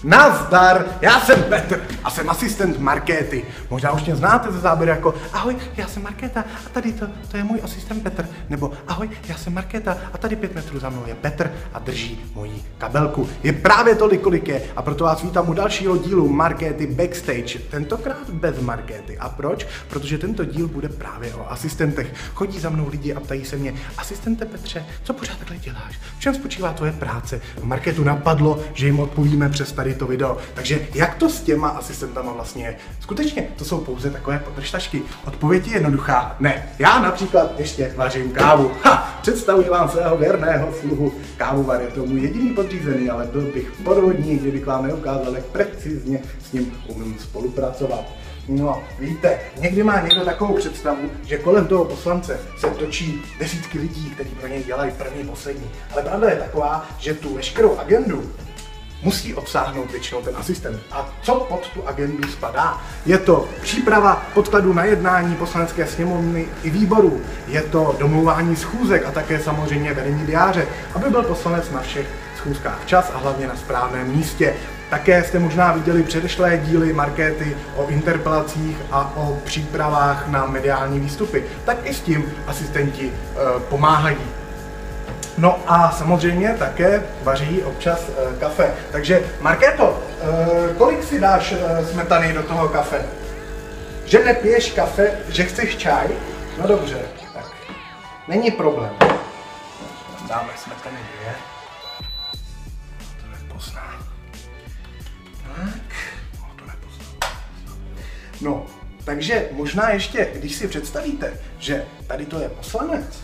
Nazdar, já jsem Petr a jsem asistent Markéty. Možná už mě znáte ze záběru jako ahoj, já jsem Markéta a tady to je můj asistent Petr. Nebo ahoj, já jsem Markéta a tady 5 metrů za mnou je Petr a drží moji kabelku. Je právě tolik, kolik je, a proto vás vítám u dalšího dílu Markéty Backstage. Tentokrát bez Markéty. A proč? Protože tento díl bude právě o asistentech. Chodí za mnou lidi a ptají se mě: asistente Petře, co pořád takhle děláš? V čem spočívá tvoje práce? Markétu napadlo, že jim odpovíme přes tady to video. Takže jak to s těma asistentama vlastně je? Skutečně to jsou pouze takové podržtašky. Odpověď je jednoduchá. Ne. Já například ještě vařím kávu. Představuji vám svého věrného sluhu kávovar. Je to můj jediný podřízený, ale byl bych podvodník, kdybych vám neukázal, jak precizně s ním umím spolupracovat. No, víte, někdy má někdo takovou představu, že kolem toho poslance se točí desítky lidí, kteří pro něj dělají první, poslední. Ale pravda je taková, že tu veškerou agendu musí obsáhnout většinou ten asistent. A co pod tu agendu spadá? Je to příprava podkladů na jednání Poslanecké sněmovny i výborů, je to domlouvání schůzek a také samozřejmě vedení diáře, aby byl poslanec na všech schůzkách včas a hlavně na správném místě. Také jste možná viděli předešlé díly Markéty o interpelacích a o přípravách na mediální výstupy. Tak i s tím asistenti pomáhají. No a samozřejmě také vaří občas kafe. Takže Markéto, kolik si dáš smetany do toho kafe? Že nepiješ kafe, že chceš čaj? No dobře, tak není problém. Dáme smetany 2. To nepozná. Tak, to nepozná. No, takže možná ještě, když si představíte, že tady to je poslanec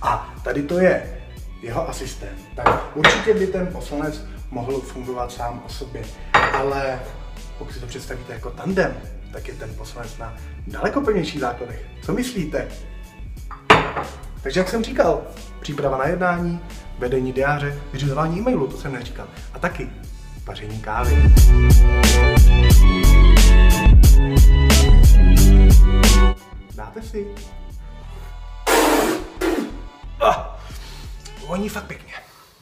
a tady to je jeho asistent, tak určitě by ten poslanec mohl fungovat sám o sobě. Ale pokud si to představíte jako tandem, tak je ten poslanec na daleko plnějších základech. Co myslíte? Takže jak jsem říkal, příprava na jednání, vedení diáře, vyřizování e-mailu, to jsem neříkal. A taky vaření kávy. Dáte si? Voní fakt pěkně.